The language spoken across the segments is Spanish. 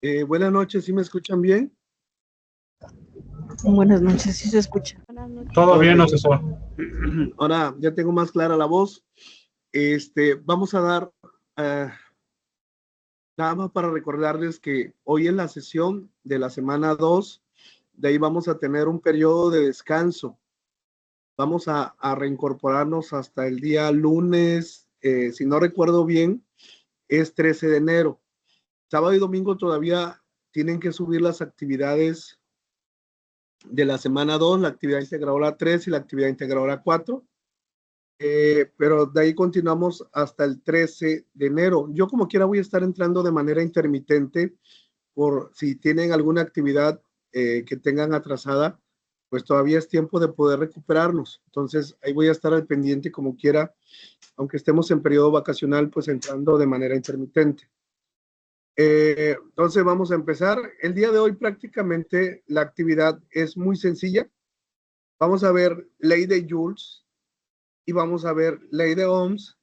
Buenas noches, ¿sí me escuchan bien? Buenas noches, ¿sí se escucha? Todo Ok. bien, asesor. Ahora ya tengo más clara la voz. Vamos a dar, eh, nada más para recordarles que hoy es la sesión de la semana 2. De ahí vamos a tener un periodo de descanso. Vamos a reincorporarnos hasta el día lunes, si no recuerdo bien, es 13 de enero. Sábado y domingo todavía tienen que subir las actividades de la semana 2, la actividad integradora 3 y la actividad integradora 4. Pero de ahí continuamos hasta el 13 de enero. Yo como quiera voy a estar entrando de manera intermitente por si tienen alguna actividad que tengan atrasada, pues todavía es tiempo de poder recuperarnos. Entonces ahí voy a estar al pendiente como quiera, aunque estemos en periodo vacacional, pues entrando de manera intermitente. Entonces vamos a empezar. El día de hoy prácticamente la actividad es muy sencilla. Vamos a ver ley de Joules y vamos a ver ley de Ohms.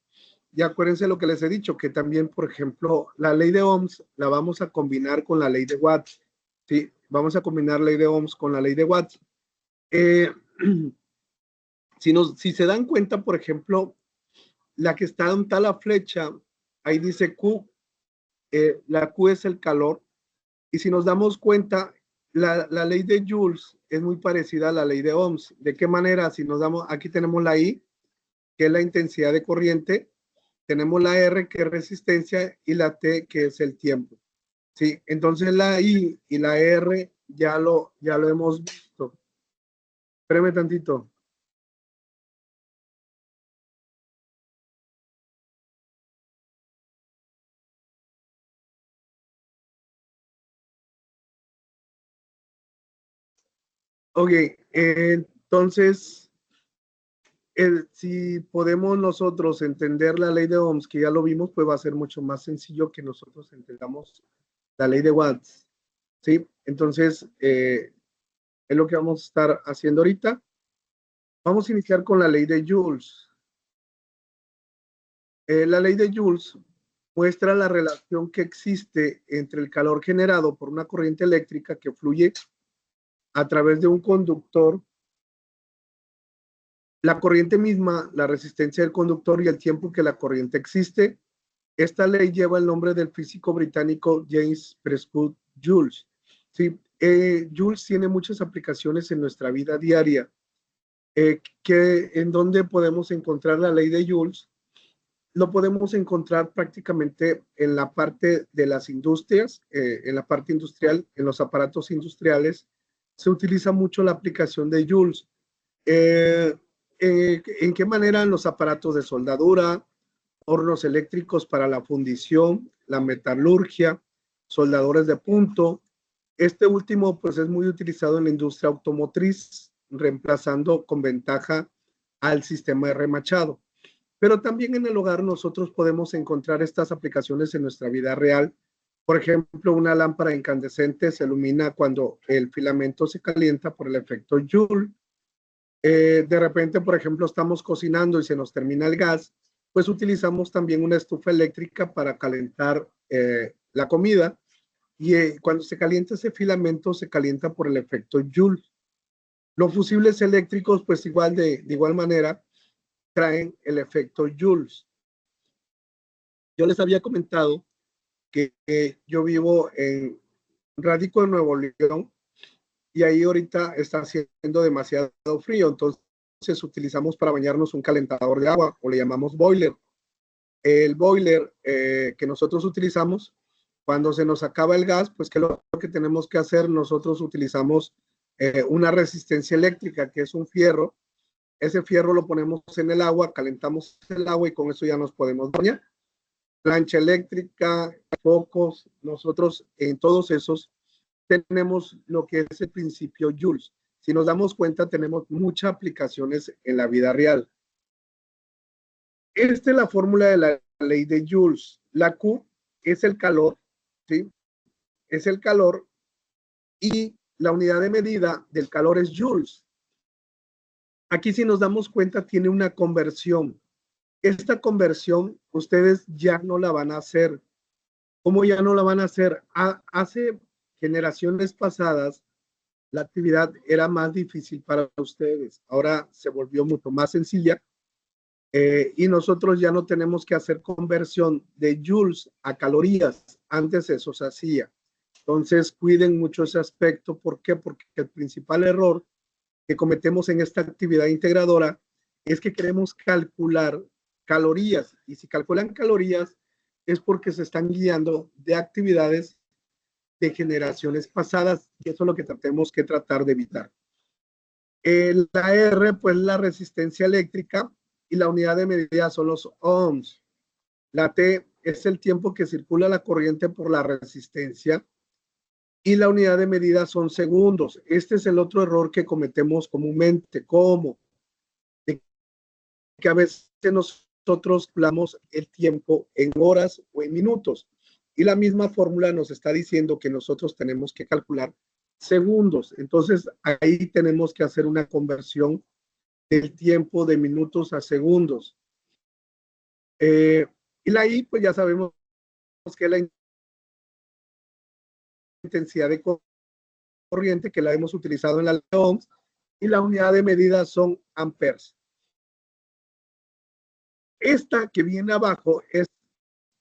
Y acuérdense lo que les he dicho, que también, por ejemplo, la ley de Ohms la vamos a combinar con la ley de Watts. ¿Sí? Vamos a combinar ley de Ohms con la ley de Watts. Eh, si se dan cuenta, por ejemplo, la que está en tal la flecha, ahí dice Q, la Q es el calor. Y si nos damos cuenta, la ley de Joules es muy parecida a la ley de Ohms. ¿De qué manera? Si nos damos, aquí tenemos la I, que es la intensidad de corriente, tenemos la R, que es resistencia, y la T, que es el tiempo. Sí, entonces la I y la R ya lo hemos visto. Espérame tantito. Ok, entonces, si podemos nosotros entender la ley de Ohms, que ya lo vimos, pues va a ser mucho más sencillo que nosotros entendamos la ley de Watts. ¿Sí? Entonces, es lo que vamos a estar haciendo ahorita. Vamos a iniciar con la ley de Joules. La ley de Joules muestra la relación que existe entre el calor generado por una corriente eléctrica que fluye a través de un conductor, la corriente misma, la resistencia del conductor y el tiempo que la corriente existe. Esta ley lleva el nombre del físico británico James Prescott Joule. Sí, Joule tiene muchas aplicaciones en nuestra vida diaria. En donde podemos encontrar la ley de Joule, lo podemos encontrar prácticamente en la parte de las industrias, en la parte industrial, en los aparatos industriales, se utiliza mucho la aplicación de Joule. ¿En qué manera? En los aparatos de soldadura, hornos eléctricos para la fundición, la metalurgia, soldadores de punto. Este último pues es muy utilizado en la industria automotriz, reemplazando con ventaja al sistema de remachado. Pero también en el hogar nosotros podemos encontrar estas aplicaciones en nuestra vida real. Por ejemplo, una lámpara incandescente se ilumina cuando el filamento se calienta por el efecto Joule. De repente, por ejemplo, estamos cocinando y se nos termina el gas, pues utilizamos también una estufa eléctrica para calentar la comida. Y cuando se calienta ese filamento, se calienta por el efecto Joule. Los fusibles eléctricos, pues de igual manera, traen el efecto Joule. Yo les había comentado que yo vivo radico en Nuevo León y ahí ahorita está haciendo demasiado frío, entonces utilizamos para bañarnos un calentador de agua o le llamamos boiler. El boiler que nosotros utilizamos, cuando se nos acaba el gas, pues ¿qué es lo que tenemos que hacer? Nosotros utilizamos una resistencia eléctrica, que es un fierro. Ese fierro lo ponemos en el agua, calentamos el agua y con eso ya nos podemos bañar. Plancha eléctrica, focos, nosotros en todos esos tenemos lo que es el principio Joule. Si nos damos cuenta, tenemos muchas aplicaciones en la vida real. Esta es la fórmula de la ley de Joule. La Q es el calor, ¿sí? Es el calor y la unidad de medida del calor es joules. Aquí si nos damos cuenta tiene una conversión. Esta conversión ustedes ya no la van a hacer ¿Cómo ya no la van a hacer? Hace generaciones pasadas, la actividad era más difícil para ustedes. Ahora se volvió mucho más sencilla y nosotros ya no tenemos que hacer conversión de joules a calorías. Antes eso se hacía. Entonces, cuiden mucho ese aspecto. ¿Por qué? Porque el principal error que cometemos en esta actividad integradora es que queremos calcular calorías. Y si calculan calorías es porque se están guiando de actividades de generaciones pasadas, y eso es lo que tenemos que tratar de evitar. La R, pues la resistencia eléctrica, y la unidad de medida son los ohms. La T es el tiempo que circula la corriente por la resistencia, y la unidad de medida son segundos. Este es el otro error que cometemos comúnmente, como de que a veces nosotros hablamos el tiempo en horas o en minutos. Y la misma fórmula nos está diciendo que nosotros tenemos que calcular segundos. Entonces, ahí tenemos que hacer una conversión del tiempo de minutos a segundos. Y la I, pues ya sabemos que es la intensidad de corriente, que la hemos utilizado en la ohms, y la unidad de medida son amperes. Esta que viene abajo es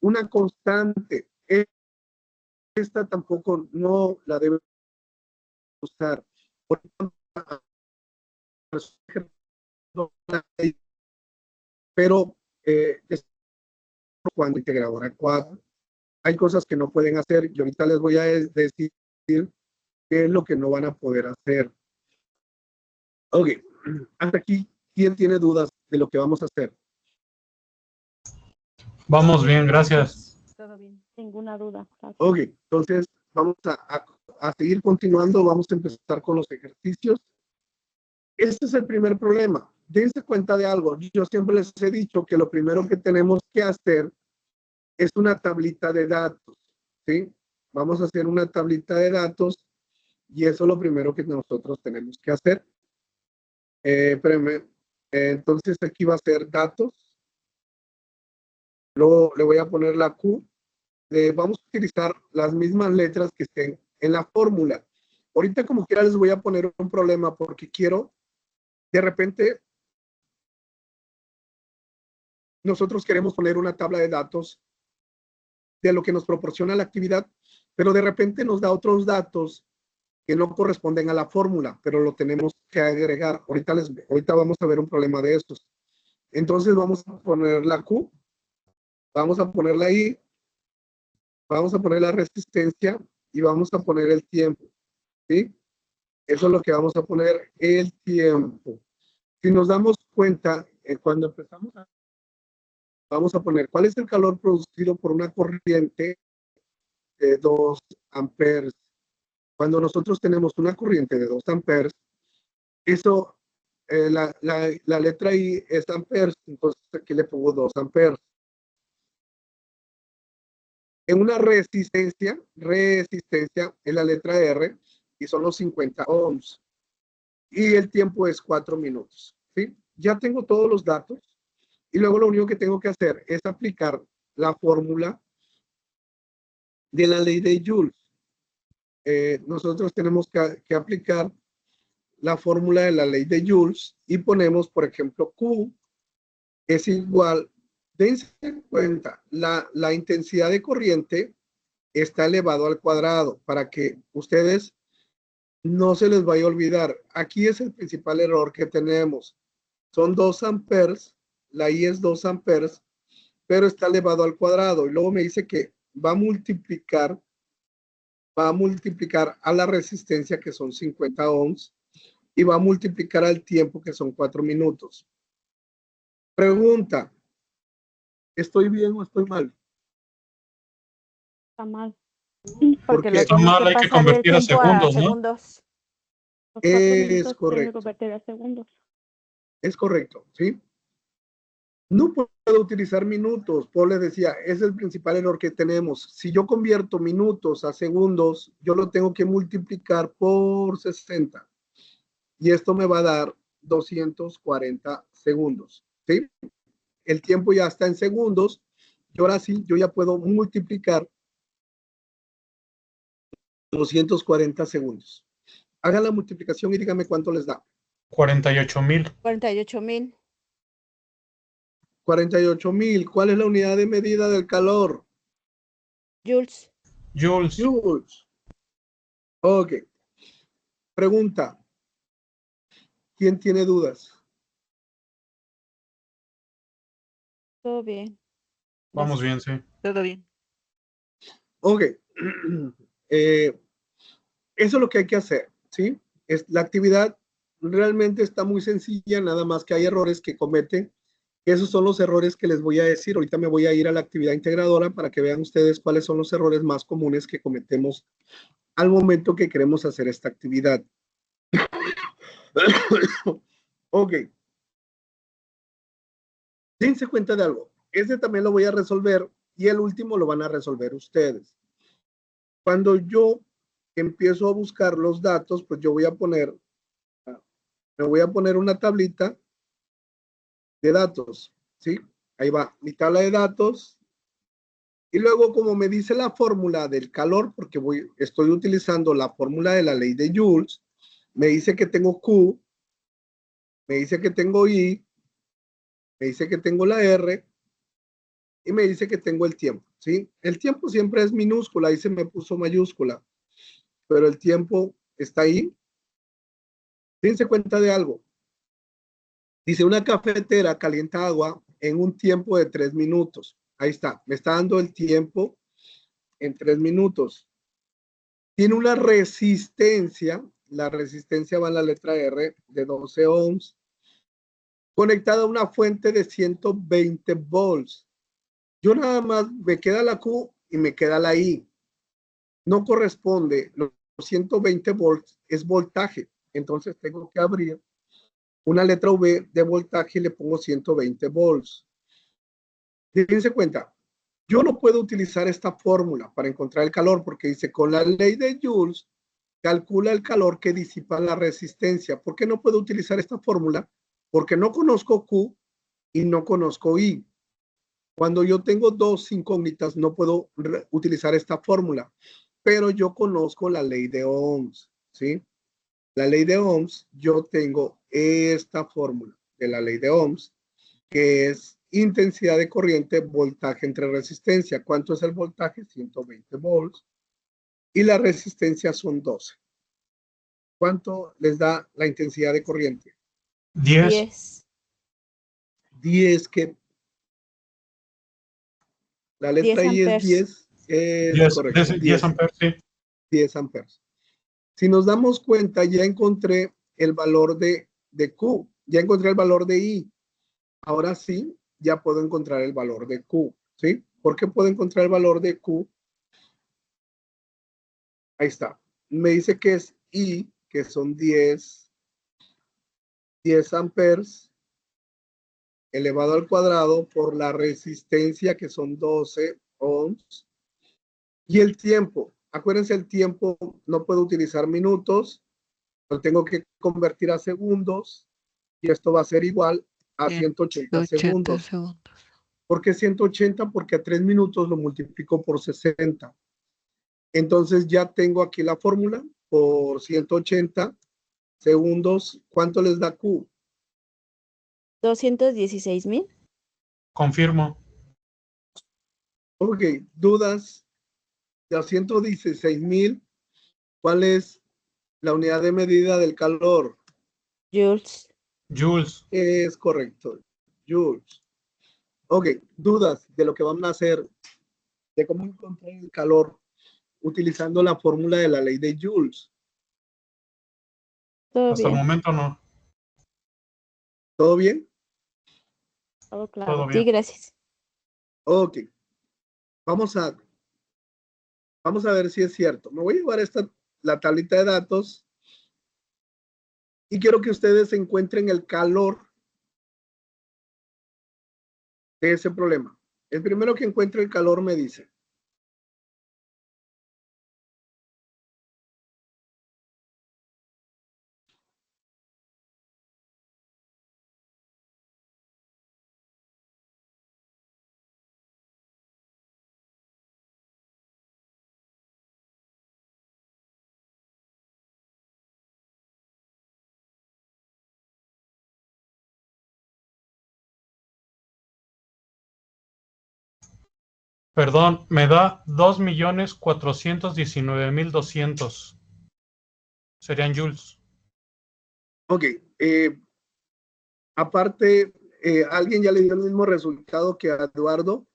una constante. Esta tampoco no la debe usar. Pero cuando integradora 4, hay cosas que no pueden hacer y ahorita les voy a decir qué es lo que no van a poder hacer. Ok, hasta aquí, ¿quién tiene dudas de lo que vamos a hacer? Vamos bien, gracias. Todo bien, ninguna duda. Ok, entonces vamos a seguir continuando, vamos a empezar con los ejercicios. Este es el primer problema. Dense cuenta de algo. Yo siempre les he dicho que lo primero que tenemos que hacer es una tablita de datos, ¿sí? Vamos a hacer una tablita de datos y eso es lo primero que nosotros tenemos que hacer. Espérenme. Entonces aquí va a ser datos. Luego le voy a poner la Q. Vamos a utilizar las mismas letras que estén en la fórmula. Ahorita como quiera les voy a poner un problema porque quiero, de repente, nosotros queremos poner una tabla de datos de lo que nos proporciona la actividad, pero de repente nos da otros datos que no corresponden a la fórmula, pero lo tenemos que agregar. Ahorita vamos a ver un problema de estos. Entonces vamos a poner la Q, vamos a poner la I, vamos a poner la resistencia y vamos a poner el tiempo, ¿sí? Eso es lo que vamos a poner, el tiempo. Si nos damos cuenta, cuando empezamos vamos a poner cuál es el calor producido por una corriente de 2 amperes. Cuando nosotros tenemos una corriente de 2 amperes, eso, la letra I es amperes, entonces aquí le pongo 2 amperes. En una resistencia es la letra R y son los 50 ohms. Y el tiempo es 4 minutos, ¿sí? Ya tengo todos los datos y luego lo único que tengo que hacer es aplicar la fórmula de la ley de Joule. Nosotros tenemos que aplicar la fórmula de la ley de Joule y ponemos, por ejemplo, Q es igual, dense cuenta, la intensidad de corriente está elevado al cuadrado para que ustedes no se les vaya a olvidar. Aquí es el principal error que tenemos. Son 2 amperes, la I es 2 amperes, pero está elevado al cuadrado. Y luego me dice que va a multiplicar a la resistencia, que son 50 ohms, y va a multiplicar al tiempo, que son 4 minutos. Pregunta, ¿estoy bien o estoy mal? Está mal. Porque está mal, hay que convertir a segundos, ¿no? Segundos. Es correcto. Convertir a segundos. Es correcto, ¿sí? No puedo utilizar minutos. Paul les decía, es el principal error que tenemos. Si yo convierto minutos a segundos, yo lo tengo que multiplicar por 60. Y esto me va a dar 240 segundos, ¿sí? El tiempo ya está en segundos. Y ahora sí, yo ya puedo multiplicar 240 segundos. Hagan la multiplicación y díganme cuánto les da. 48,000. 48,000. 48,000. ¿Cuál es la unidad de medida del calor? Joules. Joules. Joules. Ok. Pregunta. ¿Quién tiene dudas? Todo bien. Vamos bien, sí. Todo bien. Ok. Eso es lo que hay que hacer, ¿sí? La actividad realmente está muy sencilla, nada más que hay errores que cometen. Esos son los errores que les voy a decir. Ahorita me voy a ir a la actividad integradora para que vean ustedes cuáles son los errores más comunes que cometemos al momento que queremos hacer esta actividad. Ok. Dense cuenta de algo. Este también lo voy a resolver y el último lo van a resolver ustedes. Cuando yo empiezo a buscar los datos, pues yo me voy a poner una tablita de datos, ¿sí? Ahí va mi tabla de datos. Y luego, como me dice la fórmula del calor, porque estoy utilizando la fórmula de la ley de Joules, me dice que tengo Q, me dice que tengo I, me dice que tengo la R y me dice que tengo el tiempo, ¿sí? El tiempo siempre es minúscula, ahí se me puso mayúscula, pero el tiempo está ahí. Dense cuenta de algo. Dice, una cafetera calienta agua en un tiempo de 3 minutos. Ahí está, me está dando el tiempo en 3 minutos. Tiene una resistencia, la resistencia va en la letra R, de 12 ohms, conectada a una fuente de 120 volts. Yo nada más me queda la Q y me queda la I. No corresponde, los 120 volts es voltaje, entonces tengo que abrir una letra V de voltaje y le pongo 120 volts. Dense cuenta, yo no puedo utilizar esta fórmula para encontrar el calor porque dice, con la ley de Joules, calcula el calor que disipa la resistencia. ¿Por qué no puedo utilizar esta fórmula? Porque no conozco Q y no conozco I. Cuando yo tengo dos incógnitas, no puedo utilizar esta fórmula, pero yo conozco la ley de Ohms, ¿sí? La ley de Ohms, yo tengo esta fórmula de la ley de Ohms, que es intensidad de corriente, voltaje entre resistencia. ¿Cuánto es el voltaje? 120 volts. Y la resistencia son 12. ¿Cuánto les da la intensidad de corriente? 10. 10. 10, que la letra 10 I es amperes. 10, es 10, correcto, 10 amperes, sí. 10 amperes. Si nos damos cuenta, ya encontré el valor de Q, ya encontré el valor de I. Ahora sí, ya puedo encontrar el valor de Q, ¿sí? ¿Por qué puedo encontrar el valor de Q? Ahí está. Me dice que es I, que son 10 amperes elevado al cuadrado por la resistencia, que son 12 ohms. Y el tiempo, acuérdense, el tiempo no puedo utilizar minutos, lo tengo que convertir a segundos y esto va a ser igual a 180 180 segundos. segundos. ¿Por qué 180? Porque a 3 minutos lo multiplico por 60. Entonces ya tengo aquí la fórmula por 180 segundos. ¿Cuánto les da Q? 216,000. Confirmo. Ok, dudas. De 116,000, ¿cuál es la unidad de medida del calor? Joules. Joules. Es correcto, joules. Ok, dudas de lo que vamos a hacer, de cómo encontrar el calor utilizando la fórmula de la ley de Joules. Todo Hasta el bien. momento no. ¿Todo bien? Todo claro. Todo Sí, bien. gracias. Ok, vamos a ver si es cierto. Me voy a llevar la tablita de datos y quiero que ustedes encuentren el calor de ese problema. El primero que encuentre el calor me dice. Perdón, me da 2.419.200. Serían joules. Ok. Aparte, ¿alguien ya le dio el mismo resultado que a Eduardo?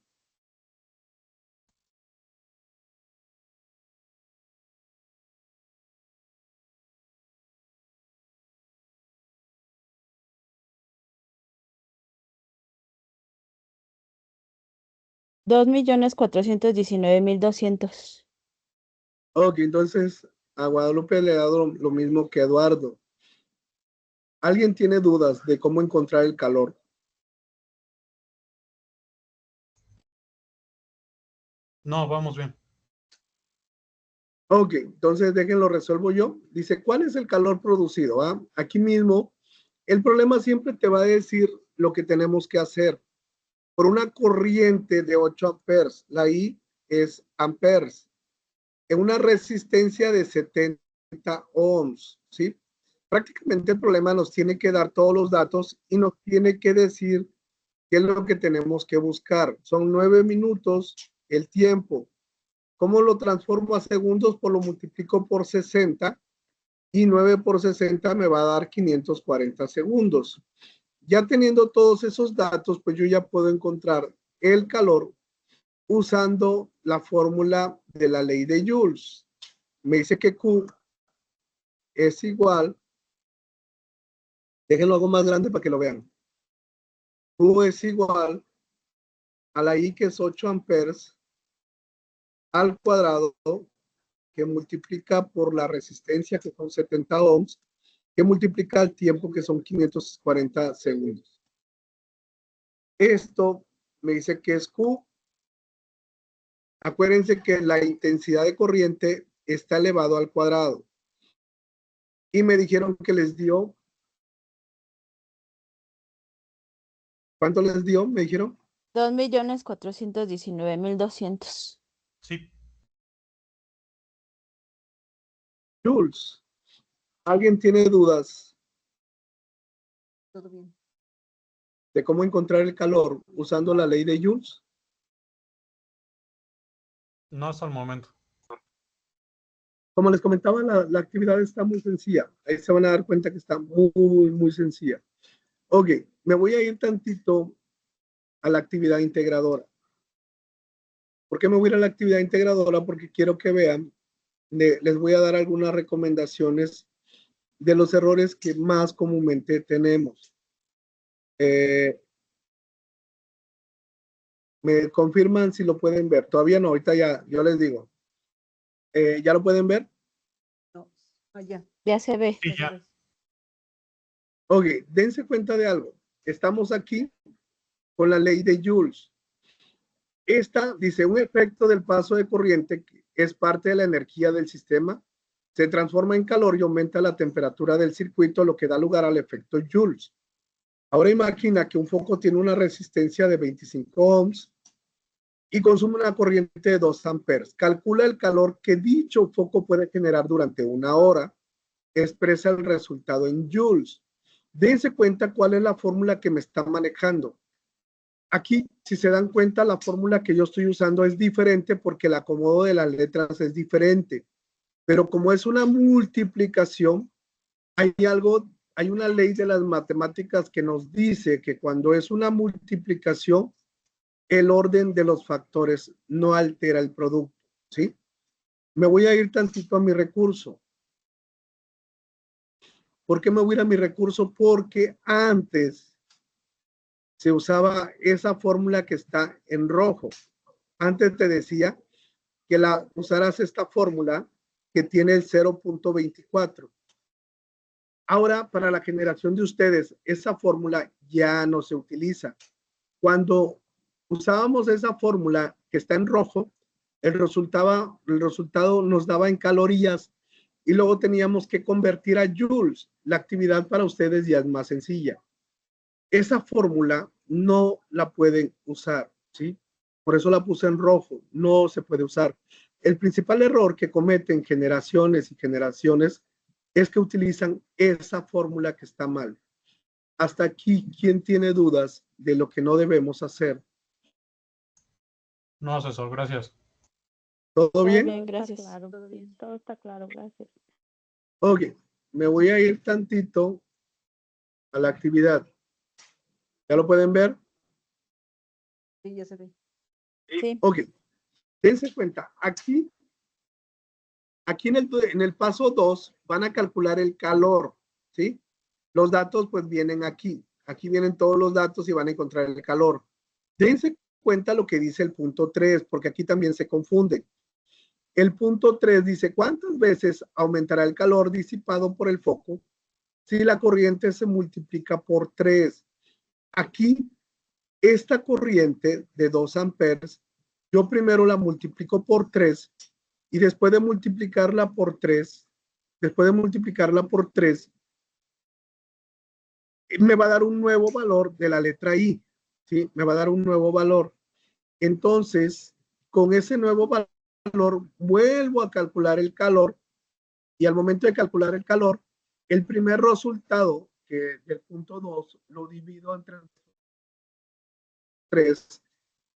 $2.419.200. Ok, entonces a Guadalupe le he dado lo mismo que a Eduardo. ¿Alguien tiene dudas de cómo encontrar el calor? No, vamos bien. Ok, entonces déjenlo resuelvo yo. Dice, ¿cuál es el calor producido? Aquí mismo, el problema siempre te va a decir lo que tenemos que hacer. Por una corriente de 8 amperes, la I es amperes, en una resistencia de 70 ohms, ¿sí? Prácticamente el problema nos tiene que dar todos los datos y nos tiene que decir qué es lo que tenemos que buscar. Son 9 minutos el tiempo. ¿Cómo lo transformo a segundos? Pues lo multiplico por 60 y 9 por 60 me va a dar 540 segundos. Ya teniendo todos esos datos, pues yo ya puedo encontrar el calor usando la fórmula de la ley de Joules. Me dice que Q es igual, déjenlo algo más grande para que lo vean. Q es igual a la I, que es 8 amperes, al cuadrado, que multiplica por la resistencia, que son 70 ohms, que multiplica el tiempo, que son 540 segundos. Esto me dice que es Q. Acuérdense que la intensidad de corriente está elevado al cuadrado. Y me dijeron que les dio. ¿Cuánto les dio? Me dijeron. 2.419.200. Sí. Joules. ¿Alguien tiene dudas Todo bien. de cómo encontrar el calor usando la ley de Joules? No hasta el momento. Como les comentaba, la actividad está muy sencilla. Ahí se van a dar cuenta que está muy, muy sencilla. Ok, me voy a ir tantito a la actividad integradora. ¿Por qué me voy a ir a la actividad integradora? Porque quiero que vean, les voy a dar algunas recomendaciones de los errores que más comúnmente tenemos. Me confirman si lo pueden ver. Todavía no, ahorita ya, yo les digo. ¿Ya lo pueden ver? No, allá. Ya se ve. Sí, ya. Ok, dense cuenta de algo. Estamos aquí con la ley de Joules. Esta dice, un efecto del paso de corriente es parte de la energía del sistema, se transforma en calor y aumenta la temperatura del circuito, lo que da lugar al efecto Joules. Ahora imagina que un foco tiene una resistencia de 25 ohms y consume una corriente de 2 amperes. Calcula el calor que dicho foco puede generar durante una hora. Expresa el resultado en joules. Dense cuenta cuál es la fórmula que me está manejando. Aquí, si se dan cuenta, la fórmula que yo estoy usando es diferente porque el acomodo de las letras es diferente. Pero como es una multiplicación, hay una ley de las matemáticas que nos dice que cuando es una multiplicación, el orden de los factores no altera el producto, ¿sí? Me voy a ir tantito a mi recurso. ¿Por qué me voy a ir a mi recurso? Porque antes se usaba esa fórmula que está en rojo. Antes te decía que usaras esta fórmula que tiene el 0.24. Ahora, para la generación de ustedes, esa fórmula ya no se utiliza. Cuando usábamos esa fórmula que está en rojo, el resultado nos daba en calorías y luego teníamos que convertir a joules. La actividad para ustedes ya es más sencilla. Esa fórmula no la pueden usar, ¿sí? Por eso la puse en rojo, no se puede usar. El principal error que cometen generaciones y generaciones es que utilizan esa fórmula que está mal. Hasta aquí, ¿quién tiene dudas de lo que no debemos hacer? No, asesor, gracias. ¿Todo bien? Bien, gracias. Claro, Todo bien. todo está claro, gracias. Ok, me voy a ir tantito a la actividad. ¿Ya lo pueden ver? Sí, ya se ve. Sí. Ok, dense cuenta, aquí en el paso 2 van a calcular el calor, ¿sí? Los datos pues vienen aquí. Aquí vienen todos los datos y van a encontrar el calor. Dense cuenta lo que dice el punto 3, porque aquí también se confunde. El punto 3 dice, ¿cuántas veces aumentará el calor disipado por el foco si la corriente se multiplica por 3? Aquí, esta corriente de 2 amperes, yo primero la multiplico por 3 y después de multiplicarla por 3, me va a dar un nuevo valor de la letra I, ¿sí? Me va a dar un nuevo valor. Entonces, con ese nuevo valor, vuelvo a calcular el calor y al momento de calcular el calor, el primer resultado que del punto 2 lo divido entre 3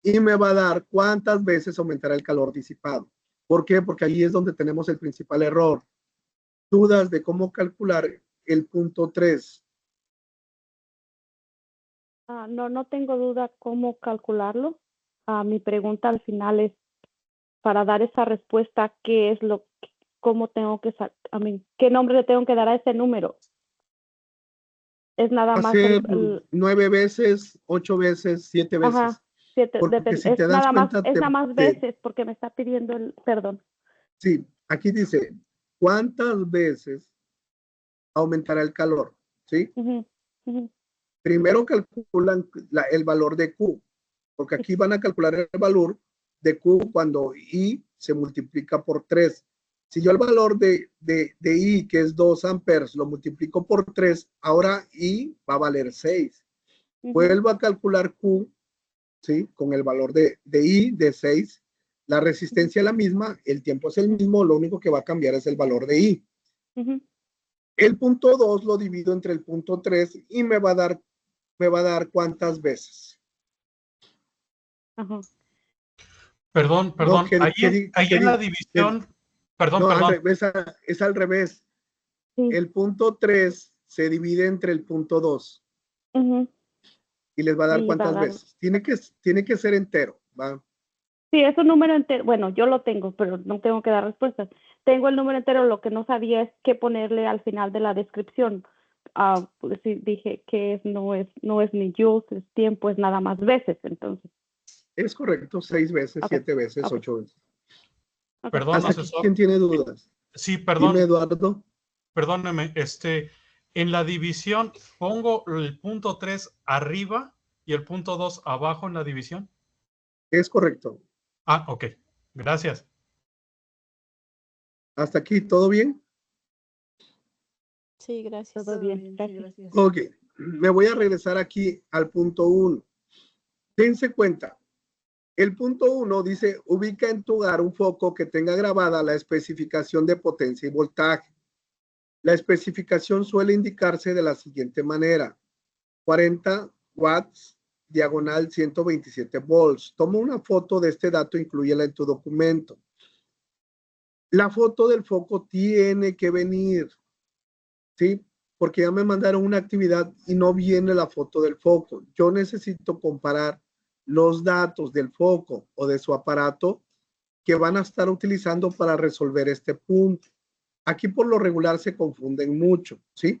y me va a dar cuántas veces aumentará el calor disipado. ¿Por qué? Porque ahí es donde tenemos el principal error. Dudas de cómo calcular el punto 3. No tengo duda cómo calcularlo. Mi pregunta al final es, para dar esa respuesta, ¿qué es cómo tengo que, qué nombre le tengo que dar a ese número? Es nada más Hacer 9 veces, 8 veces, 7 veces. Ajá, 7, Porque si es te das nada más, cuenta, es nada más veces, porque me está pidiendo perdón. sí, aquí dice, ¿cuántas veces aumentará el calor? ¿Sí? Primero calculan el valor de Q, porque aquí van a calcular el valor de Q cuando I se multiplica por 3. Si yo el valor de I, que es 2 amperes, lo multiplico por 3, ahora I va a valer 6. Vuelvo a calcular Q, ¿sí? Con el valor de I de 6. La resistencia es la misma, el tiempo es el mismo, lo único que va a cambiar es el valor de I. El punto 2 lo divido entre el punto 3 y me va a dar cuántas veces. Perdón. No, ahí en la división, perdón. Es al revés. Sí. El punto 3 se divide entre el punto 2. Y les va a dar cuántas veces. Tiene que ser entero, ¿va? Sí, es un número entero. Bueno, yo lo tengo, pero no tengo que dar respuestas. Tengo el número entero, lo que no sabía es qué ponerle al final de la descripción. Pues sí, dije que no es ni joules, es tiempo, es nada más veces, entonces. Es correcto, 6 veces, 7 veces, 8 veces. Perdón, ¿Hasta asesor. aquí quién tiene dudas? Sí, perdón. Dime, Eduardo. Perdóneme, en la división pongo el punto 3 arriba y el punto 2 abajo en la división. Es correcto. Ok. Gracias. ¿Hasta aquí todo bien? Sí, gracias. Todo bien, gracias. Ok, me voy a regresar aquí al punto 1. Dense cuenta, el punto 1 dice, ubica en tu hogar un foco que tenga grabada la especificación de potencia y voltaje. La especificación suele indicarse de la siguiente manera: 40 watts, diagonal 127 volts. Toma una foto de este dato, inclúyela en tu documento. La foto del foco tiene que venir, ¿sí? Porque ya me mandaron una actividad y no viene la foto del foco. Yo necesito comparar los datos del foco o de su aparato que van a estar utilizando para resolver este punto. Aquí por lo regular se confunden mucho, ¿sí?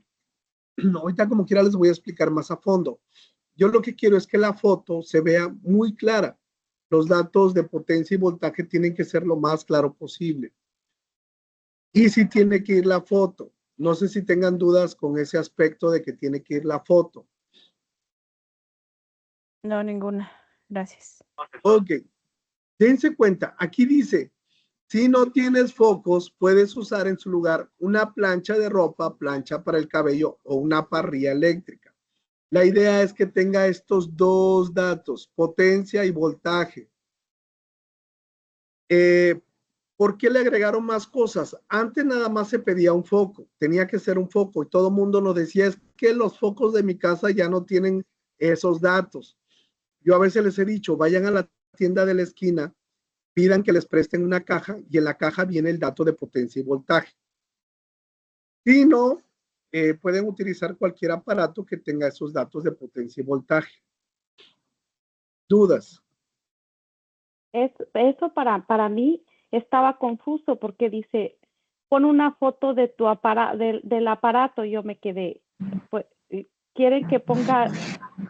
Ahorita como quiera les voy a explicar más a fondo. Yo lo que quiero es que la foto se vea muy clara. Los datos de potencia y voltaje tienen que ser lo más claro posible. Y si tiene que ir la foto. No sé si tengan dudas con ese aspecto de que tiene que ir la foto. No, ninguna. Gracias. Ok. Dense cuenta, aquí dice, si no tienes focos, puedes usar en su lugar una plancha de ropa, plancha para el cabello o una parrilla eléctrica. La idea es que tenga estos dos datos, potencia y voltaje. ¿Por qué le agregaron más cosas? Antes nada más se pedía un foco, tenía que ser un foco y todo el mundo nos decía, es que los focos de mi casa ya no tienen esos datos. Yo a veces les he dicho, vayan a la tienda de la esquina, pidan que les presten una caja y en la caja viene el dato de potencia y voltaje. Si no, pueden utilizar cualquier aparato que tenga esos datos de potencia y voltaje. ¿Dudas? Eso para mí estaba confuso porque dice, pon una foto de tu del aparato. Yo me quedé, pues, quieren que ponga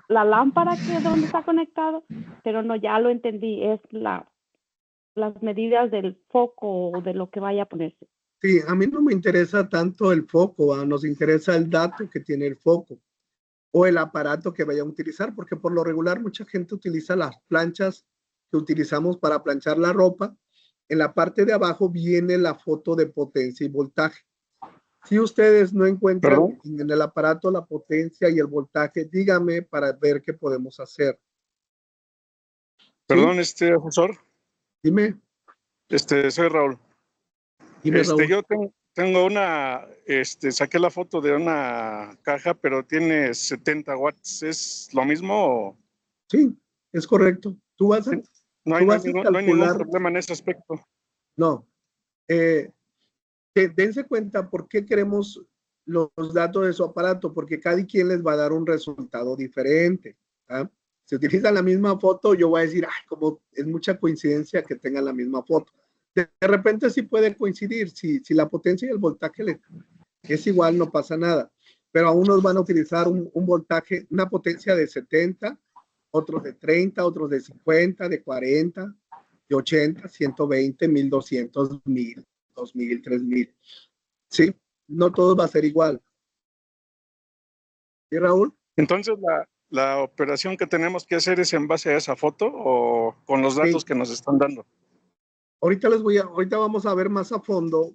la lámpara que donde está conectado, pero no, ya lo entendí, es las medidas del foco o de lo que vaya a ponerse. Sí, a mí no me interesa tanto el foco, nos interesa el dato que tiene el foco o el aparato que vayan a utilizar, porque por lo regular mucha gente utiliza las planchas que utilizamos para planchar la ropa. En la parte de abajo viene la foto de potencia y voltaje. Si ustedes no encuentran en el aparato la potencia y el voltaje, dígame para ver qué podemos hacer. Perdón, asesor. Dime. Soy Raúl. Dime, Raúl. Yo tengo una, saqué la foto de una caja, pero tiene 70 watts. ¿Es lo mismo? ¿O? Sí, es correcto. Tú vas a, no hay ningún problema en ese aspecto. No. Dense cuenta por qué queremos los datos de su aparato, porque cada quien les va a dar un resultado diferente. ¿Ah? Si utilizan la misma foto, yo voy a decir, ay, como es mucha coincidencia que tengan la misma foto. De repente sí puede coincidir, si la potencia y el voltaje es igual, no pasa nada. Pero a unos van a utilizar un voltaje, una potencia de 70, otros de 30, otros de 50, de 40, de 80, 120, 1200, 1000, 2000, 3000. Sí, no todo va a ser igual. ¿Sí, Raúl? Entonces, la operación que tenemos que hacer es en base a esa foto o con los datos que nos están dando. Ahorita vamos a ver más a fondo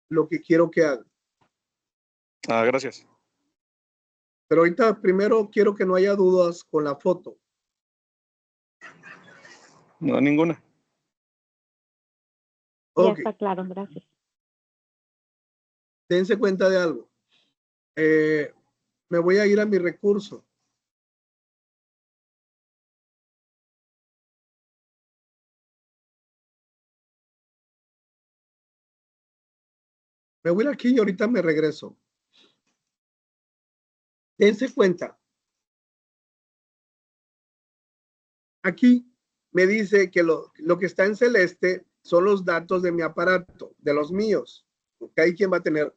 lo que quiero que hagan. Gracias. Pero ahorita primero quiero que no haya dudas con la foto. No, ninguna. Ya está claro, gracias. Dense cuenta de algo. Me voy a ir a mi recurso. Me voy aquí y ahorita me regreso. Dense cuenta. Aquí me dice que lo que está en celeste son los datos de mi aparato, de los míos. Porque hay quien va a tener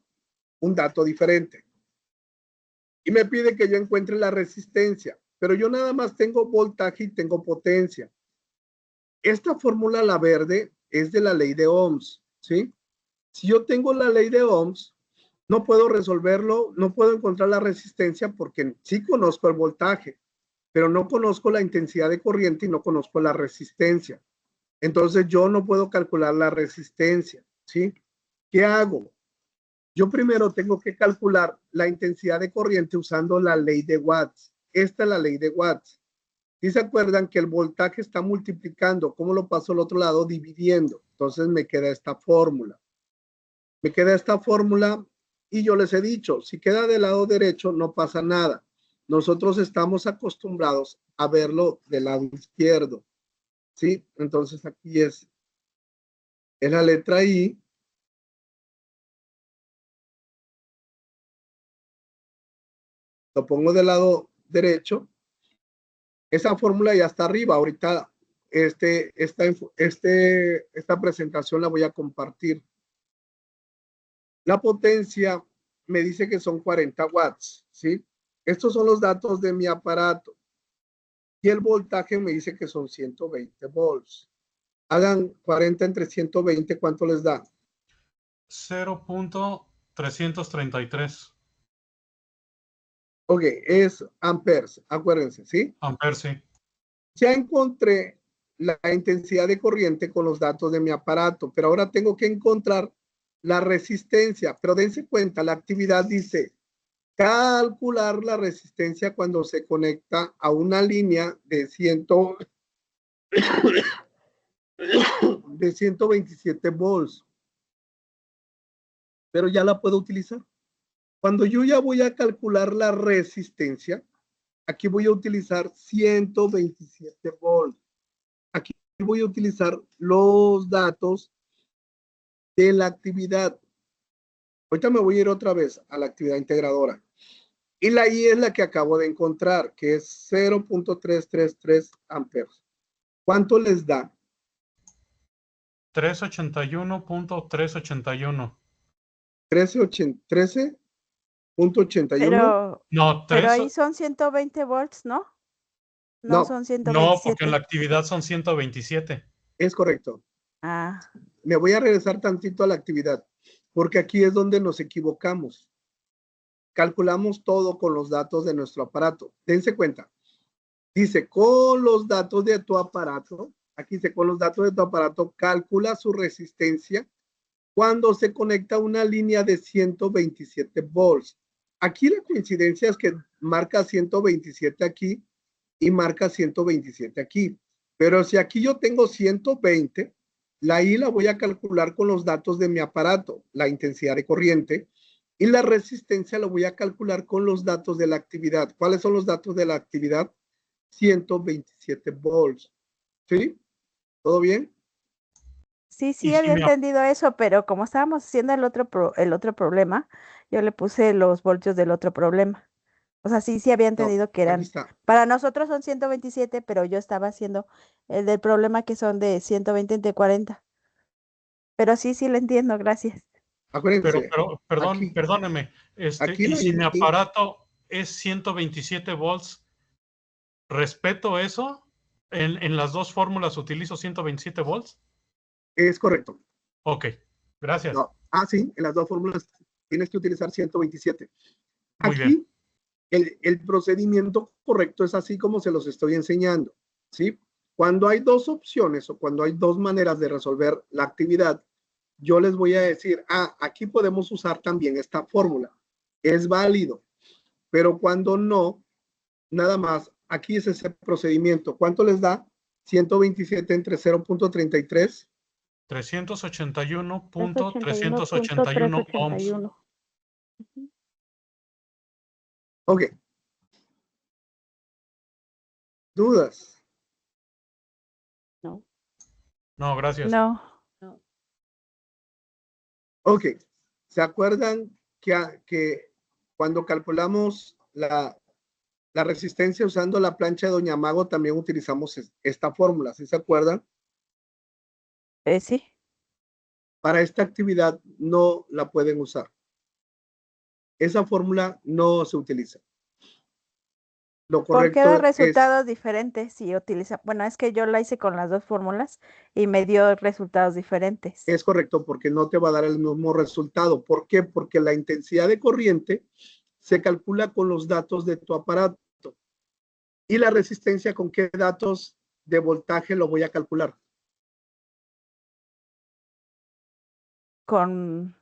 un dato diferente. Y me pide que yo encuentre la resistencia, pero yo nada más tengo voltaje y tengo potencia. Esta fórmula, la verde, es de la ley de Ohms, ¿sí? Si yo tengo la ley de Ohms, no puedo resolverlo, no puedo encontrar la resistencia porque sí conozco el voltaje, pero no conozco la intensidad de corriente y no conozco la resistencia. Entonces yo no puedo calcular la resistencia, ¿sí? ¿Qué hago? Yo primero tengo que calcular la intensidad de corriente usando la ley de Watts. Esta es la ley de Watts. ¿Sí se acuerdan que el voltaje está multiplicando? ¿Cómo lo paso al otro lado? Dividiendo. Entonces me queda esta fórmula. Me queda esta fórmula y yo les he dicho, si queda del lado derecho no pasa nada. Nosotros estamos acostumbrados a verlo del lado izquierdo. ¿Sí? Entonces aquí es la letra I. Lo pongo del lado derecho. Esa fórmula ya está arriba. Ahorita esta presentación la voy a compartir. La potencia me dice que son 40 watts, ¿sí? Estos son los datos de mi aparato. Y el voltaje me dice que son 120 volts. Hagan 40 entre 120, ¿cuánto les da? 0.333. Ok, es amperes, acuérdense, ¿sí? Amperes, sí. Ya encontré la intensidad de corriente con los datos de mi aparato, pero ahora tengo que encontrar la resistencia. Pero dense cuenta, la actividad dice calcular la resistencia cuando se conecta a una línea de 127 volts. Pero ya la puedo utilizar. Cuando yo ya voy a calcular la resistencia, aquí voy a utilizar 127 volts. Aquí voy a utilizar los datos de la actividad. Ahorita me voy a ir otra vez a la actividad integradora. Y la I es la que acabo de encontrar, que es 0.333 amperes. ¿Cuánto les da? 381.381. 13.81. No, Pero 3. ahí son 120 volts, ¿no? No, Son No, 127. porque en la actividad son 127. Es correcto. Ah, Me voy a regresar tantito a la actividad, porque aquí es donde nos equivocamos. Calculamos todo con los datos de nuestro aparato. Dense cuenta. Dice, con los datos de tu aparato, aquí dice, con los datos de tu aparato, calcula su resistencia cuando se conecta una línea de 127 volts. Aquí la coincidencia es que marca 127 aquí y marca 127 aquí. Pero si aquí yo tengo 120, la I la voy a calcular con los datos de mi aparato, la intensidad de corriente, y la resistencia la voy a calcular con los datos de la actividad. ¿Cuáles son los datos de la actividad? 127 volts. ¿Sí? ¿Todo bien? sí, Y sí si había me entendido eso, pero como estábamos haciendo el otro problema, yo le puse los voltios del otro problema. O sea, sí había No, entendido que aquí eran, está. para nosotros son 127, pero yo estaba haciendo el del problema que son de 120 entre 40. Pero sí le entiendo, gracias. Acuérdense, perdón, aquí, perdóneme. aquí Y la si mi I, aparato es 127 volts, ¿respeto eso? ¿En las dos fórmulas utilizo 127 volts? es correcto. Ok, gracias. No. Sí, en las dos fórmulas tienes que utilizar 127. Muy bien. Aquí el procedimiento correcto es así como se los estoy enseñando, ¿sí? Cuando hay dos opciones o cuando hay dos maneras de resolver la actividad, yo les voy a decir, aquí podemos usar también esta fórmula. Es válido, pero cuando no, nada más, aquí es ese procedimiento. ¿Cuánto les da? 127 entre 0.33. 381.381 ohms. 381.381. Ok. ¿Dudas? No. No, gracias. No, Ok. ¿Se acuerdan que cuando calculamos la resistencia usando la plancha de Doña Mago también utilizamos esta fórmula? ¿Sí se acuerdan? sí. Para esta actividad no la pueden usar. Esa fórmula no se utiliza. Lo ¿Por qué da correcto es, resultados diferentes si utiliza? Bueno, es que yo la hice con las dos fórmulas y me dio resultados diferentes. es correcto porque no te va a dar el mismo resultado. ¿Por qué? Porque la intensidad de corriente se calcula con los datos de tu aparato. ¿Y la resistencia con qué datos de voltaje lo voy a calcular? Con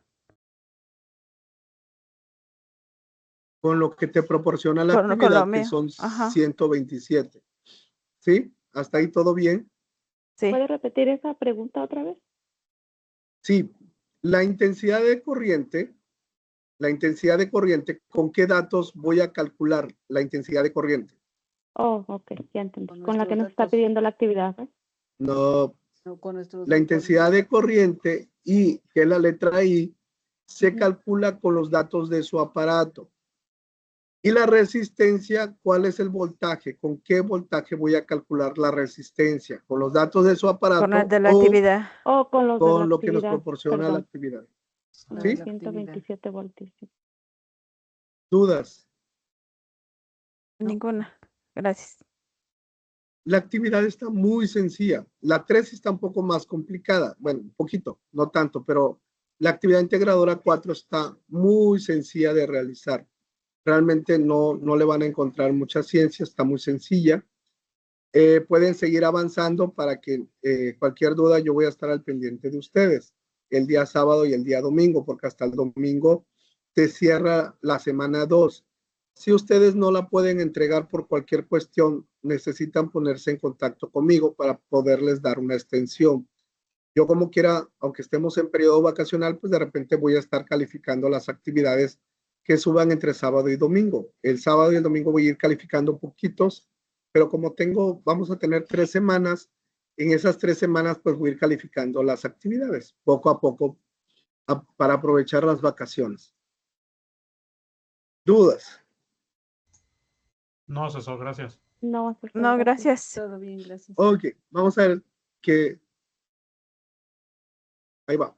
Con lo que te proporciona la lo actividad, que mío. son Ajá, 127. ¿Sí? ¿Hasta ahí todo bien? sí. ¿Puede repetir esa pregunta otra vez? Sí. La intensidad de corriente, ¿con qué datos voy a calcular la intensidad de corriente? Oh, ok, ya entendí. Con Con la que nuestros nos está datos. pidiendo la actividad, ¿eh? No, Con nuestros la intensidad de corriente I, que es la letra I, se calcula con los datos de su aparato. Y la resistencia, ¿cuál es el voltaje? ¿Con qué voltaje voy a calcular la resistencia? ¿Con los datos de su aparato con el de la o actividad. O con los de la con lo que nos actividad, proporciona la perdón. actividad? Con ¿Sí? los 127 voltios. Sí. ¿Dudas? Ninguna. Gracias. La actividad está muy sencilla. La 3 está un poco más complicada. Bueno, un poquito, no tanto, pero la actividad integradora 4 está muy sencilla de realizar. Realmente no le van a encontrar mucha ciencia, está muy sencilla. Pueden seguir avanzando para que cualquier duda yo voy a estar al pendiente de ustedes el día sábado y el día domingo, porque hasta el domingo se cierra la semana 2. Si ustedes no la pueden entregar por cualquier cuestión, necesitan ponerse en contacto conmigo para poderles dar una extensión. Yo como quiera, aunque estemos en periodo vacacional, pues de repente voy a estar calificando las actividades que suban entre sábado y domingo. El sábado y el domingo voy a ir calificando poquitos, pero como vamos a tener 3 semanas, en esas 3 semanas, pues voy a ir calificando las actividades poco a poco para aprovechar las vacaciones. ¿Dudas? No, asesor, gracias. No, asesor, No, gracias. Todo bien, gracias. Ok, vamos a ver que ahí va.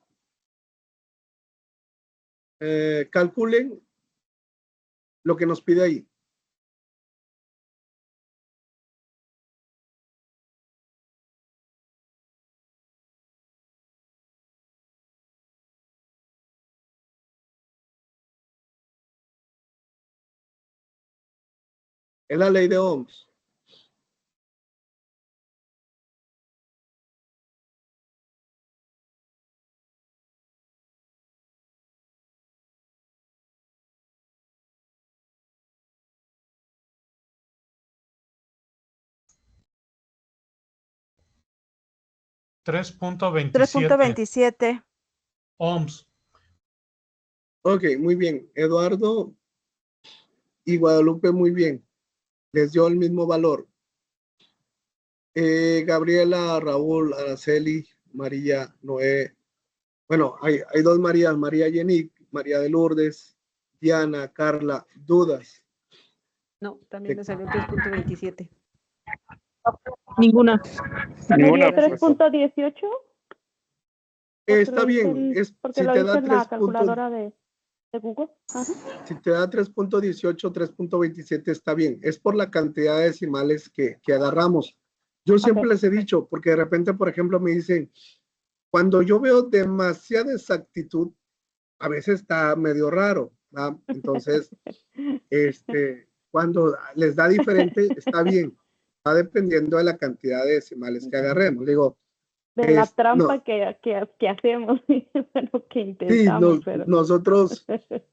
Calculen lo que nos pide ahí. Es la ley de Ohms. Tres punto 3.27. ohms. Ok, muy bien. Eduardo y Guadalupe, muy bien. Les dio el mismo valor. Gabriela, Raúl, Araceli, María, Noé. Bueno, hay dos Marías, María Yenick, María de Lourdes, Diana, Carla. ¿Dudas? No, también me salió 3.27. Ninguna. ¿Me dio Gracias. 3.18? Está bien. Porque Si lo te hice da en la 3 calculadora de Google. Ajá. si te da 3.18, 3.27 está bien. Es por la cantidad de decimales que agarramos. Yo siempre Ok. les he dicho, porque de repente, por ejemplo, me dicen, cuando yo veo demasiada exactitud, a veces está medio raro, ¿va? Entonces, cuando les da diferente, está bien. Va dependiendo de la cantidad de decimales que agarremos. Digo, De la no, trampa que hacemos, bueno, que sí, intentamos, pero nosotros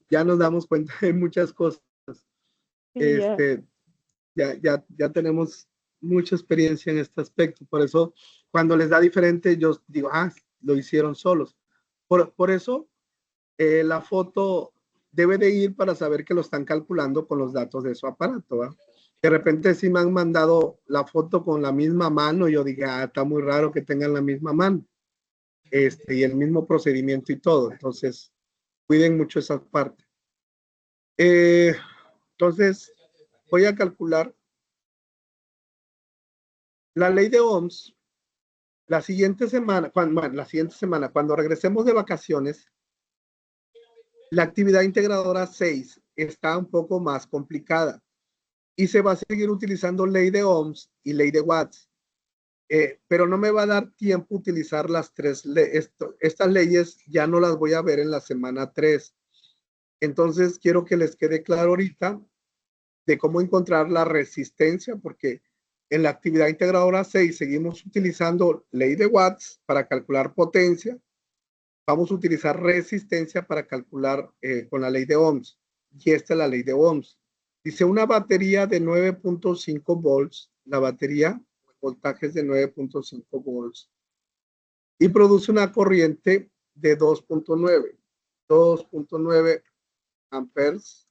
ya nos damos cuenta de muchas cosas. sí, Ya tenemos mucha experiencia en este aspecto. Por eso, cuando les da diferente, yo digo, lo hicieron solos. Por eso, la foto debe de ir para saber que lo están calculando con los datos de su aparato, ¿va? De repente si me han mandado la foto con la misma mano, yo dije, está muy raro que tengan la misma mano, y el mismo procedimiento y todo. Entonces, cuiden mucho esa parte. Entonces, voy a calcular la ley de Ohms. La siguiente semana, cuando regresemos de vacaciones, la actividad integradora 6 está un poco más complicada y se va a seguir utilizando ley de Ohms y ley de Watts. Pero no me va a dar tiempo utilizar las tres. Estas leyes ya no las voy a ver en la semana 3. Entonces, quiero que les quede claro ahorita de cómo encontrar la resistencia, porque en la actividad integradora 6 seguimos utilizando ley de Watts para calcular potencia. Vamos a utilizar resistencia para calcular con la ley de Ohms. Y esta es la ley de Ohms. Dice una batería de 9.5 volts. La batería, el voltaje es de 9.5 volts. Y produce una corriente de 2.9 amperes.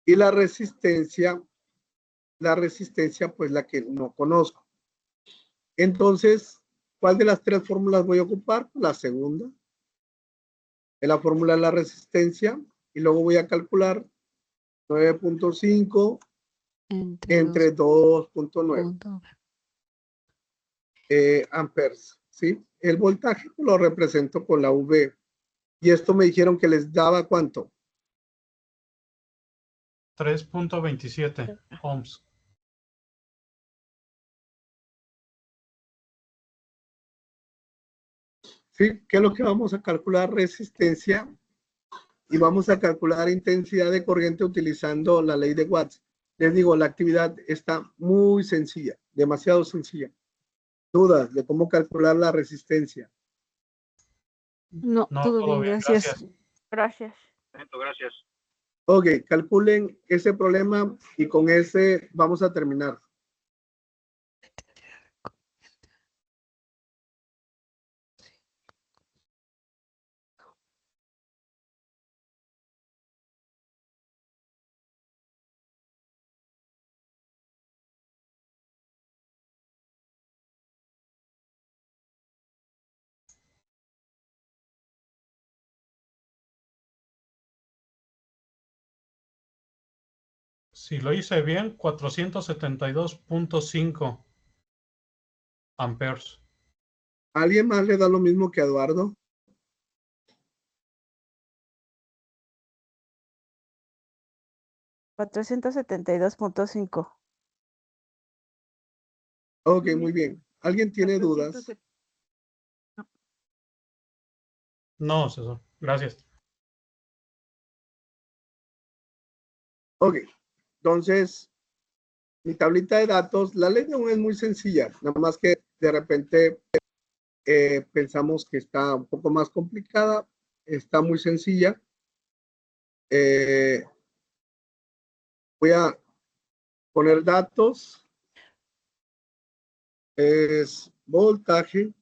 Y la resistencia, pues la que no conozco. Entonces, ¿cuál de las tres fórmulas voy a ocupar? La segunda. Es la fórmula de la resistencia. Y luego voy a calcular 9.5 entre 2.9 amperes. ¿Sí? El voltaje lo represento con la V. Y esto me dijeron que les daba ¿cuánto? 3.27 ohms. ¿Sí? ¿Qué es lo que vamos a calcular? Resistencia. Y vamos a calcular intensidad de corriente utilizando la ley de Watts. Les digo, la actividad está muy sencilla, demasiado sencilla. ¿Dudas de cómo calcular la resistencia? No, No, todo todo bien, bien, gracias. Gracias. Gracias. Ok, calculen ese problema y con ese vamos a terminar. Si lo hice bien, 472.5 amperes. ¿Alguien más le da lo mismo que a Eduardo? $472.5. Ok, muy bien. ¿Alguien tiene dudas? 470. No, César. Gracias. Ok, entonces, mi tablita de datos, la ley de Ohm es muy sencilla, nada más que de repente pensamos que está un poco más complicada, está muy sencilla. Voy a poner datos, es voltaje,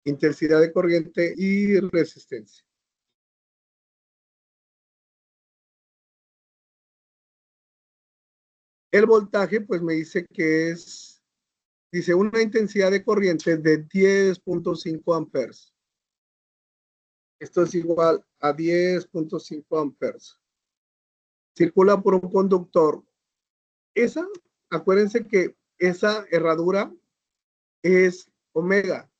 intensidad de corriente y resistencia. El voltaje, pues me dice que es, dice una intensidad de corriente de 10.5 amperes. Esto es igual a 10.5 amperes. Circula por un conductor. Esa, acuérdense que esa herradura es omega.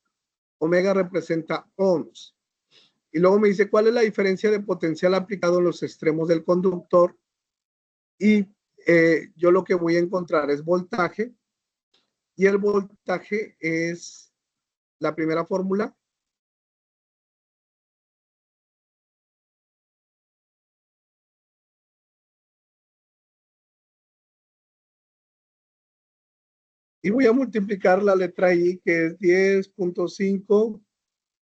Omega representa ohms. Y luego me dice cuál es la diferencia de potencial aplicado en los extremos del conductor. Y yo lo que voy a encontrar es voltaje. Y el voltaje es la primera fórmula. Y voy a multiplicar la letra I, que es 10.5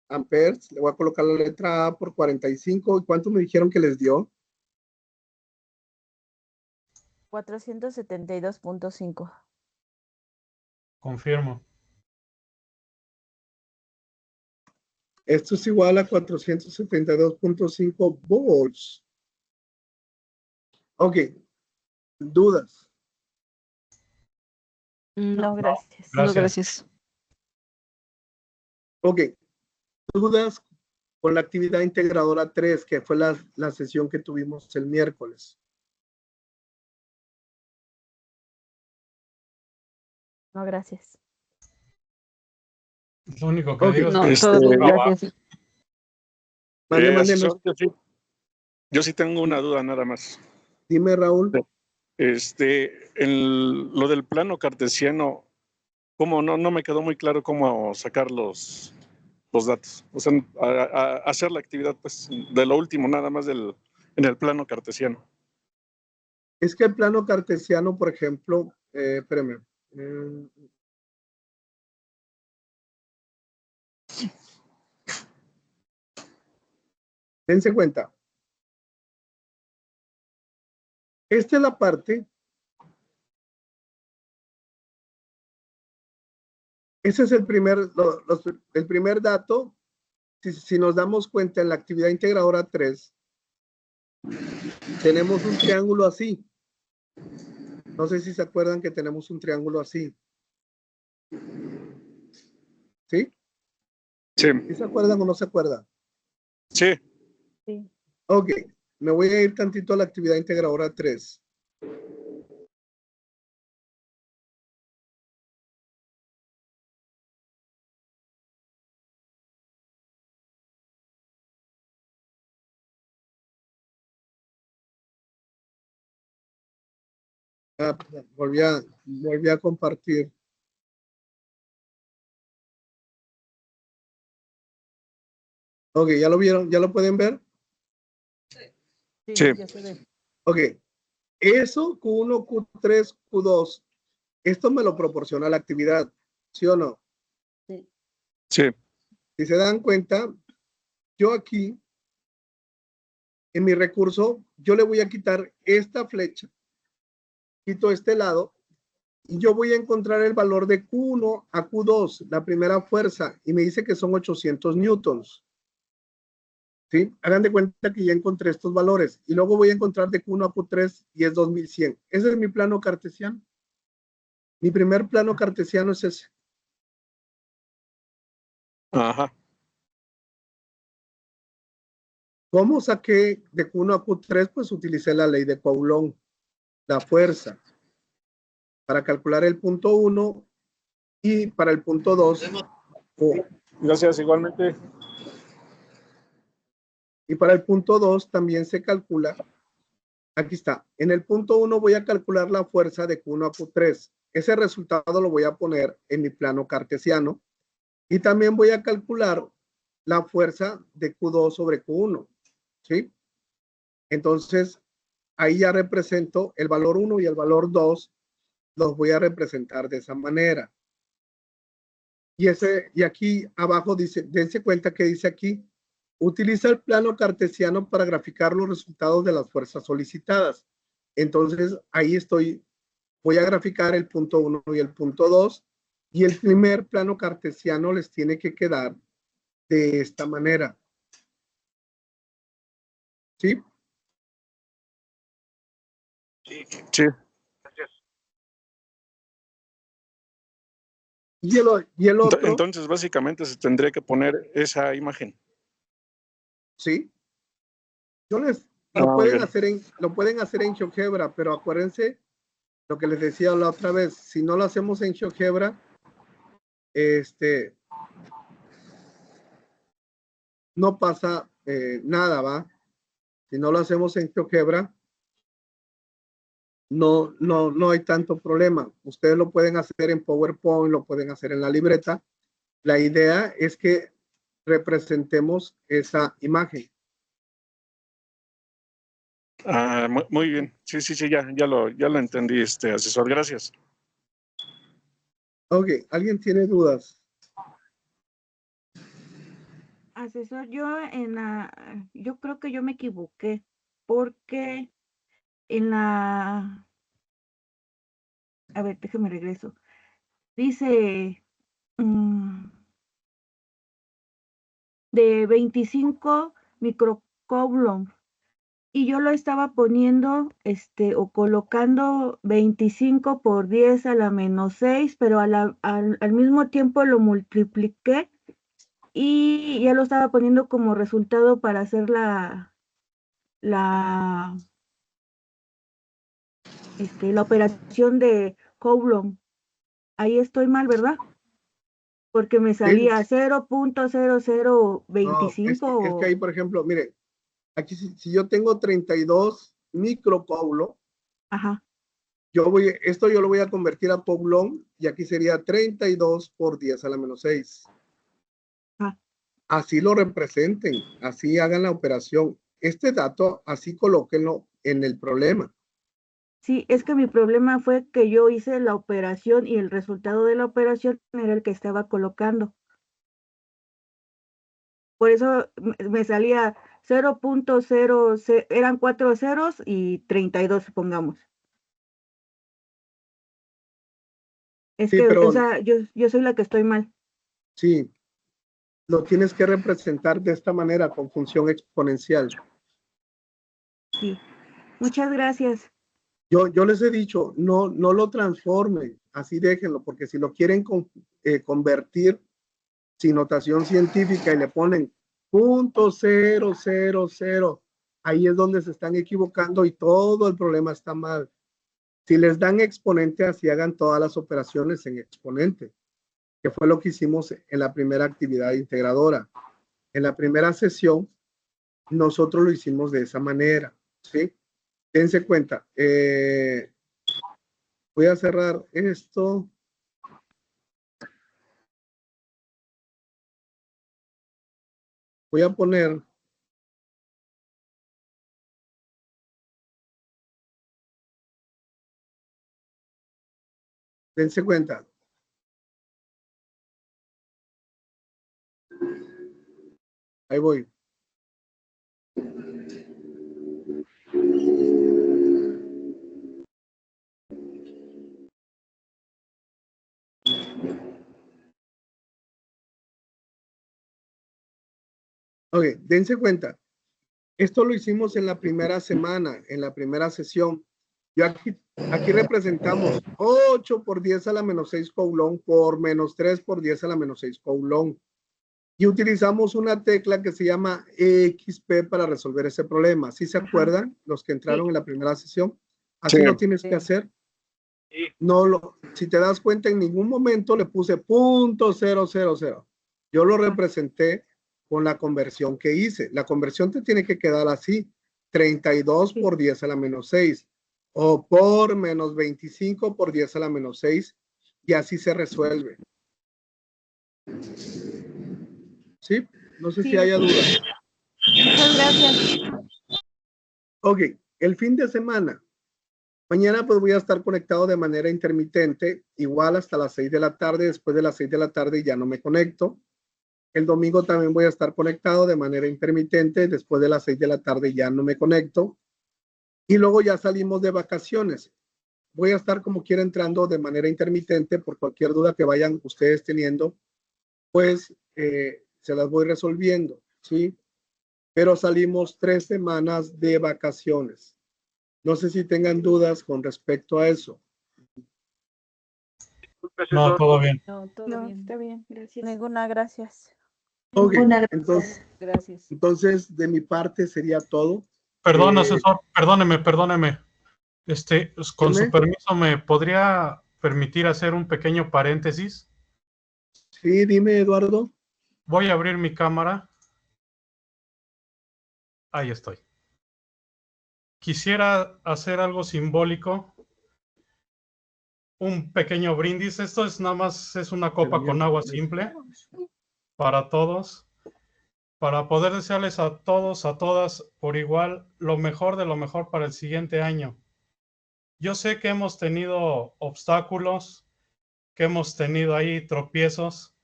amperes. Le voy a colocar la letra A por 45. ¿Y cuánto me dijeron que les dio? 472.5. Confirmo. Esto es igual a 472.5 volts. Ok. ¿Dudas? No, gracias. No, Gracias. gracias. Ok. ¿Dudas con la actividad integradora 3, que fue la sesión que tuvimos el miércoles? No, gracias. Lo único que Ok. digo es No, que todo bien, ya, gracias. Mande, asesor, yo sí tengo una duda nada más. dime, Raúl. Lo del plano cartesiano, ¿cómo? No me quedó muy claro cómo sacar los datos. O sea, hacer la actividad, pues, de lo último, nada más en el plano cartesiano. Es que el plano cartesiano, por ejemplo, espérame. Dense cuenta. Esta es la parte. Ese es el primer dato. Si nos damos cuenta en la actividad integradora 3, tenemos un triángulo así. No sé si se acuerdan que tenemos un triángulo así. ¿Sí? Sí. ¿Sí se acuerdan o no se acuerdan? Sí. Sí. Ok. Me voy a ir tantito a la actividad integradora 3. Volví a compartir. Ok, ¿ya lo vieron? ¿Ya lo pueden ver? Sí, Sí. ya se ve. Ok. Eso, Q1, Q3, Q2, esto me lo proporciona la actividad, ¿sí o no? Sí. Sí. Si se dan cuenta, yo aquí, en mi recurso, yo le voy a quitar esta flecha, quito este lado, y yo voy a encontrar el valor de Q1 a Q2, la primera fuerza, y me dice que son 800 newtons. ¿Sí? Hagan de cuenta que ya encontré estos valores, y luego voy a encontrar de Q1 a Q3 y es 2100. Ese es mi plano cartesiano. Mi primer plano cartesiano es ese. Ajá. ¿Cómo saqué de Q1 a Q3? Pues utilicé la ley de Coulomb. la fuerza para calcular el punto 1 y para el punto 2. Gracias, igualmente. Y para el punto 2 también se calcula. Aquí está. En el punto 1 voy a calcular la fuerza de Q1 a Q3. Ese resultado lo voy a poner en mi plano cartesiano. Y también voy a calcular la fuerza de Q2 sobre Q1. ¿Sí? Entonces, ahí ya represento el valor 1 y el valor 2. Los voy a representar de esa manera. Y aquí abajo dice, dense cuenta que dice aquí, utiliza el plano cartesiano para graficar los resultados de las fuerzas solicitadas. Entonces, ahí voy a graficar el punto 1 y el punto 2, y el primer plano cartesiano les tiene que quedar de esta manera. ¿Sí? Sí. Y el otro. Entonces, básicamente se tendría que poner esa imagen. Sí. Lo pueden hacer en GeoGebra, pero acuérdense lo que les decía la otra vez. Si no lo hacemos en GeoGebra, no pasa nada, ¿va? Si no lo hacemos en GeoGebra, no hay tanto problema. Ustedes lo pueden hacer en PowerPoint, lo pueden hacer en la libreta. La idea es que representemos esa imagen. Muy bien. Sí, ya lo entendí, asesor. Gracias. Ok, ¿alguien tiene dudas? Asesor, yo creo que yo me equivoqué, porque a ver, déjeme regreso. Dice de 25 microcoulomb, y yo lo estaba poniendo, o colocando 25 por 10 a la menos 6, pero al mismo tiempo lo multipliqué y ya lo estaba poniendo como resultado para hacer la operación de Coulomb. Ahí estoy mal, ¿verdad? Porque me salía 0.0025. No, es que ahí, por ejemplo, mire, aquí si yo tengo 32 microcoulombs, Ajá. esto yo lo voy a convertir a coulomb, y aquí sería 32 por 10 a la menos 6. Así lo representen, así hagan la operación. Este dato, así colóquenlo en el problema. Sí, es que mi problema fue que yo hice la operación y el resultado de la operación era el que estaba colocando. Por eso me salía 0.00, eran 4 ceros y 32, supongamos. Es Sí, que, pero o sea, yo soy la que estoy mal. sí, lo tienes que representar de esta manera, con función exponencial. Sí. Muchas gracias. Yo les he dicho, no lo transformen, así déjenlo, porque si lo quieren convertir sin notación científica y le ponen .000, ahí es donde se están equivocando y todo el problema está mal. Si les dan exponente, así hagan todas las operaciones en exponente, que fue lo que hicimos en la primera actividad integradora. En la primera sesión, nosotros lo hicimos de esa manera, ¿sí? Dense cuenta. Voy a cerrar esto. Voy a poner dense cuenta. Ahí voy. Ok, dense cuenta. Esto lo hicimos en la primera semana, en la primera sesión. Y aquí representamos 8 por 10 a la menos 6 coulomb por menos 3 por 10 a la menos 6 coulomb. Y utilizamos una tecla que se llama EXP para resolver ese problema. ¿Sí se acuerdan los que entraron en la primera sesión? Así Sí. lo tienes que hacer. Si te das cuenta, en ningún momento le puse .000. Yo lo representé con la conversión que hice. La conversión te tiene que quedar así, 32 por 10 a la menos 6 o por menos 25 por 10 a la menos 6 y así se resuelve. ¿Sí? No sé si haya dudas. Muchas gracias. Ok, el fin de semana. Mañana pues voy a estar conectado de manera intermitente, igual hasta las 6 de la tarde. Después de las 6 de la tarde ya no me conecto. El domingo también voy a estar conectado de manera intermitente. Después de las 6 de la tarde ya no me conecto. Y luego ya salimos de vacaciones. Voy a estar como quiera entrando de manera intermitente por cualquier duda que vayan ustedes teniendo, pues se las voy resolviendo, ¿sí? Pero salimos 3 semanas de vacaciones. No sé si tengan dudas con respecto a eso. No, todo bien. No, todo No, bien. Está bien, gracias. Ninguna, gracias. Ok, Ninguna, entonces, gracias. de mi parte sería todo. Perdón, Eh, asesor, perdóneme. Pues, con su Dime. permiso, ¿me podría permitir hacer un pequeño paréntesis? Sí, dime, Eduardo. Voy a abrir mi cámara. Ahí estoy. Quisiera hacer algo simbólico. Un pequeño brindis. Esto es nada más, es una copa con agua simple para todos. Para poder desearles a todos, a todas, por igual, lo mejor de lo mejor para el siguiente año. Yo sé que hemos tenido obstáculos, que hemos tenido ahí tropiezos,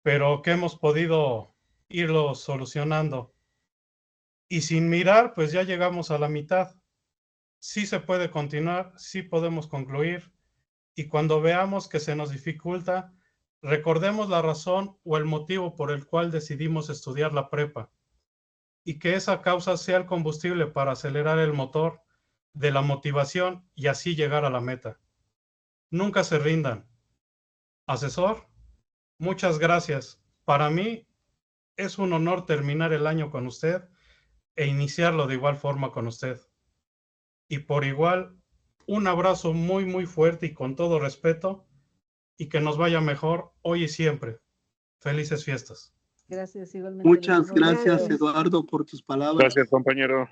pero que hemos podido irlo solucionando. Y sin mirar, pues ya llegamos a la mitad. Sí se puede continuar, sí podemos concluir. Y cuando veamos que se nos dificulta, recordemos la razón o el motivo por el cual decidimos estudiar la prepa. Y que esa causa sea el combustible para acelerar el motor de la motivación y así llegar a la meta. Nunca se rindan. Asesor, muchas gracias. Para mí es un honor terminar el año con usted e iniciarlo de igual forma con usted. Y por igual, un abrazo muy, muy fuerte y con todo respeto y que nos vaya mejor hoy y siempre. Felices fiestas. Gracias, igualmente. Muchas gracias, Gracias. Eduardo, por tus palabras. Gracias, compañero.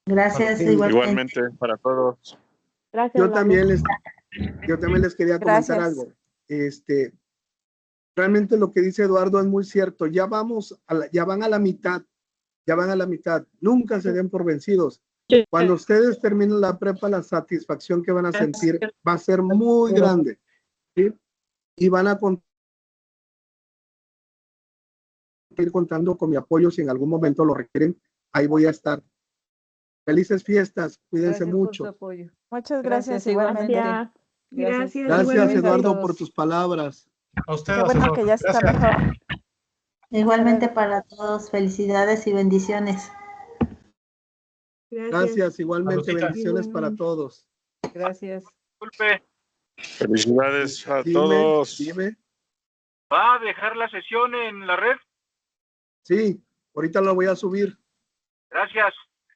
Gracias, Sí, Igualmente para todos. Gracias, Yo Lalo. también les quería comentar Gracias. algo. Realmente lo que dice Eduardo es muy cierto. Ya van a la mitad. Ya van a la mitad. Nunca se den por vencidos. Cuando ustedes terminen la prepa, la satisfacción que van a sentir va a ser muy grande, ¿sí? Y van a ir contando con mi apoyo si en algún momento lo requieren. Ahí voy a estar. Felices fiestas. Cuídense Gracias por mucho. su apoyo. Muchas Gracias, gracias igualmente. Gracias. Gracias. Gracias, Igualmente. Eduardo, por tus palabras. A usted, Qué bueno asesor. que ya está Gracias. mejor. Igualmente para todos, felicidades y bendiciones. Gracias, igualmente. Saludcita. Bendiciones para Igualmente. todos. Gracias. Disculpe, Felicidades a Dime, todos. dime. ¿va a dejar la sesión en la red? Sí, ahorita lo voy a subir. Gracias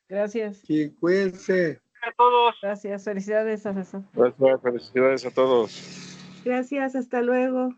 Gracias. Sí, cuídense. a todos. Gracias. Felicidades, asesor. Gracias, felicidades a todos. Gracias. Hasta luego.